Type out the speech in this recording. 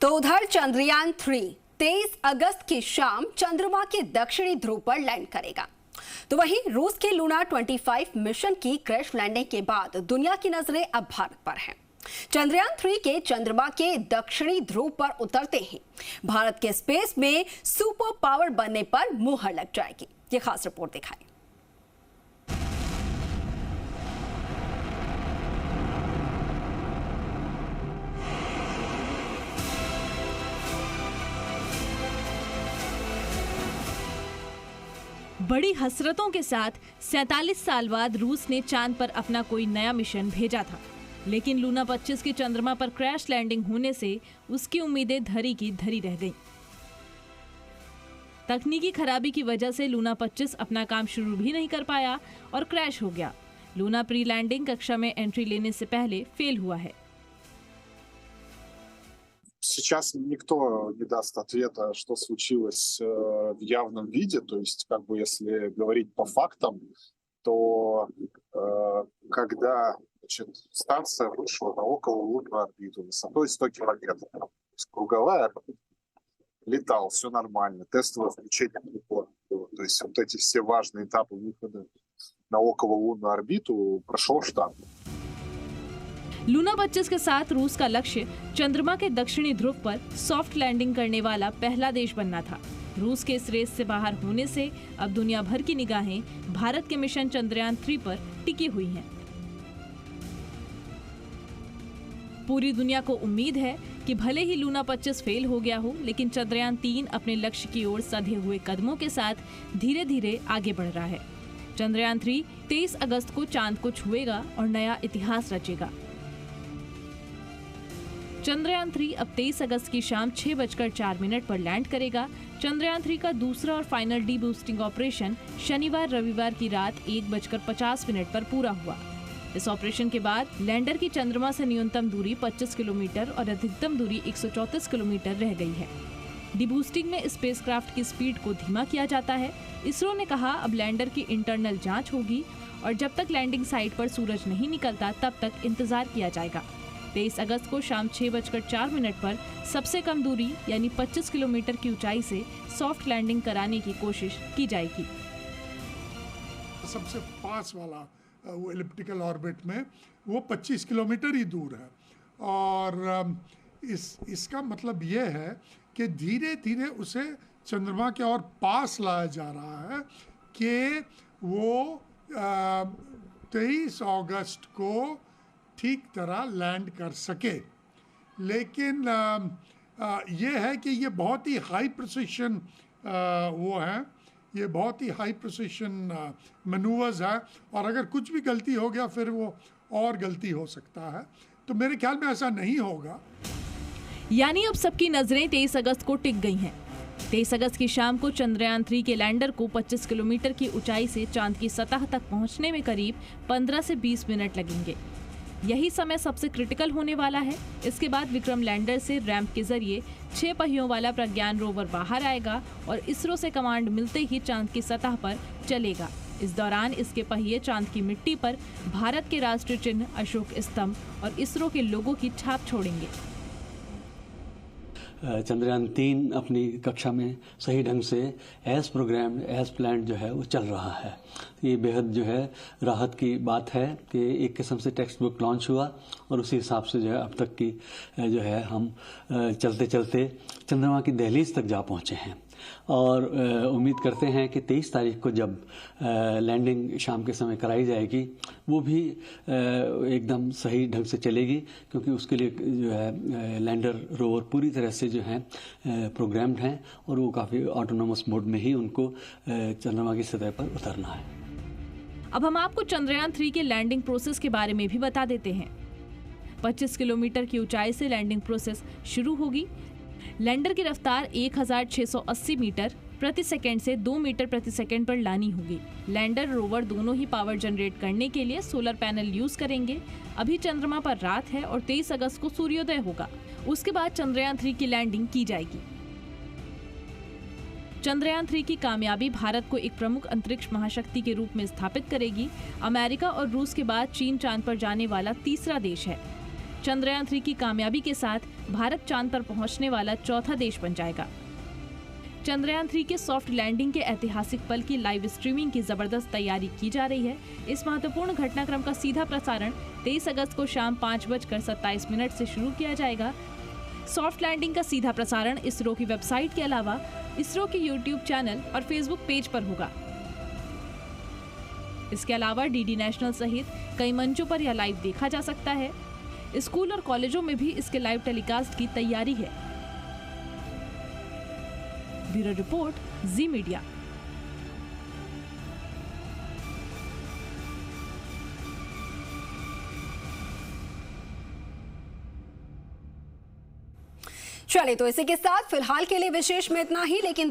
तो उधर चंद्रयान 3 23 अगस्त की शाम चंद्रमा के दक्षिणी ध्रुव पर लैंड करेगा। तो वहीं रूस के लूना 25 मिशन की क्रैश लैंडिंग के बाद दुनिया की नजरें अब भारत पर हैं। चंद्रयान 3 के चंद्रमा के दक्षिणी ध्रुव पर उतरते ही भारत के स्पेस में सुपर पावर बनने पर मुहर लग जाएगी। ये खास रिपोर्ट दिखाई। बड़ी हसरतों के साथ 47 साल बाद रूस ने चांद पर अपना कोई नया मिशन भेजा था, लेकिन लूना 25 के चंद्रमा पर क्रैश लैंडिंग होने से उसकी उम्मीदें धरी की धरी रह गईं। तकनीकी खराबी की वजह से लूना 25 अपना काम शुरू भी नहीं कर पाया और क्रैश हो गया। लूना प्री लैंडिंग कक्षा में एंट्री लेने से पहले फेल हुआ है। Сейчас никто не даст ответа, что случилось в явном виде. То есть, если говорить по фактам, то когда станция вышла на окололунную орбиту высотой 100 километров, то есть круговая, летал, все нормально, тестовое включение прибора было. То есть вот эти все важные этапы выхода на окололунную орбиту прошел штат. लूना 25 के साथ रूस का लक्ष्य चंद्रमा के दक्षिणी ध्रुव पर सॉफ्ट लैंडिंग करने वाला पहला देश बनना था। रूस के इस रेस से बाहर होने से अब दुनिया भर की निगाहें भारत के मिशन चंद्रयान 3 पर टिकी हुई हैं। पूरी दुनिया को उम्मीद है कि भले ही लूना 25 फेल हो गया हो, लेकिन चंद्रयान 3 अपने लक्ष्य की ओर सधे हुए कदमों के साथ धीरे धीरे आगे बढ़ रहा है। चंद्रयान 3 23 अगस्त को चांद को छुएगा और नया इतिहास रचेगा। चंद्रयान 3 अब 23 अगस्त की शाम 6:04 पर लैंड करेगा। चंद्रयान 3 का दूसरा और फाइनल डी बूस्टिंग ऑपरेशन शनिवार रविवार की रात 1:50 पर पूरा हुआ। इस ऑपरेशन के बाद लैंडर की चंद्रमा से न्यूनतम दूरी 25 किलोमीटर और अधिकतम दूरी 134 किलोमीटर रह गई है। डी बूस्टिंग में स्पेसक्राफ्ट की स्पीड को धीमा किया जाता है। इसरो ने कहा अब लैंडर की इंटरनल जांच होगी और जब तक लैंडिंग साइट पर सूरज नहीं निकलता तब तक इंतजार किया जाएगा। 23 अगस्त को शाम 6:04 पर सबसे कम दूरी यानी 25 किलोमीटर की ऊंचाई से सॉफ्ट लैंडिंग कराने की कोशिश की जाएगी। सबसे पास वाला वो एलिप्टिकल ऑर्बिट में वो 25 किलोमीटर ही दूर है और इसका मतलब ये है कि धीरे धीरे उसे चंद्रमा के और पास लाया जा रहा है कि वो 23 अगस्त को ठीक तरह लैंड कर सके। लेकिन ये है कि ये बहुत ही हाई प्रिसिशन वो है, ये बहुत ही हाई प्रिसिशन मैनूवर्स है और अगर कुछ भी गलती हो गया फिर वो और गलती हो सकता है। तो मेरे ख्याल में ऐसा नहीं होगा। यानी अब सबकी नजरें 23 अगस्त को टिक गई हैं। 23 अगस्त की शाम को चंद्रयान 3 के लैंडर को 25 किलोमीटर की ऊंचाई से चांद की सतह तक पहुंचने में करीब 15 से 20 मिनट लगेंगे। यही समय सबसे क्रिटिकल होने वाला है। इसके बाद विक्रम लैंडर से रैंप के जरिए 6 पहियों वाला प्रज्ञान रोवर बाहर आएगा और इसरो से कमांड मिलते ही चांद की सतह पर चलेगा। इस दौरान इसके पहिए चांद की मिट्टी पर भारत के राष्ट्रीय चिन्ह अशोक स्तंभ और इसरो के लोगों की छाप छोड़ेंगे। चंद्रयान 3 अपनी कक्षा में सही ढंग से एज प्रोग्राम्ड एज प्लान्ड जो है वो चल रहा है। ये बेहद जो है राहत की बात है कि एक किस्म से टेक्स्ट बुक लॉन्च हुआ और उसी हिसाब से जो है अब तक की जो है हम चलते चलते चंद्रमा की दहलीज तक जा पहुँचे हैं और उम्मीद करते हैं कि 23 तारीख को जब लैंडिंग शाम के समय कराई जाएगी वो भी एकदम सही ढंग से चलेगी, क्योंकि उसके लिए जो है लैंडर रोवर पूरी तरह से जो है प्रोग्राम्ड हैं और वो काफ़ी ऑटोनोमस मोड में ही उनको चंद्रमा की सतह पर उतरना है। अब हम आपको चंद्रयान 3 के लैंडिंग प्रोसेस के बारे में भी बता देते हैं। 25 किलोमीटर की ऊंचाई से लैंडिंग प्रोसेस शुरू होगी। लैंडर की रफ्तार 1680 मीटर प्रति सेकंड से 2 मीटर प्रति सेकंड पर लानी होगी। लैंडर रोवर दोनों ही पावर जनरेट करने के लिए सोलर पैनल यूज करेंगे। अभी चंद्रमा पर रात है और 23 अगस्त को सूर्योदय होगा। उसके बाद चंद्रयान 3 की लैंडिंग की जाएगी। चंद्रयान 3 की कामयाबी भारत को एक प्रमुख अंतरिक्ष महाशक्ति के रूप में स्थापित करेगी। अमेरिका और रूस के बाद चीन चांद पर जाने वाला तीसरा देश है। चंद्रयान 3 की कामयाबी के साथ भारत चांद पर पहुंचने वाला चौथा देश बन जाएगा। चंद्रयान 3 के सॉफ्ट लैंडिंग के ऐतिहासिक पल की लाइव स्ट्रीमिंग की जबरदस्त तैयारी की जा रही है। इस महत्वपूर्ण घटनाक्रम का सीधा प्रसारण 23 अगस्त को शाम 5:27 से शुरू किया जाएगा। सॉफ्ट लैंडिंग का सीधा प्रसारण इसरो की वेबसाइट के अलावा इसरो के यूट्यूब चैनल और फेसबुक पेज पर होगा। इसके अलावा डीडी नेशनल सहित कई मंचों पर यह लाइव देखा जा सकता है। स्कूल और कॉलेजों में भी इसके लाइव टेलीकास्ट की तैयारी है। ब्यूरो रिपोर्ट, जी मीडिया। चलिए, तो इसी के साथ फिलहाल के लिए विशेष में इतना ही, लेकिन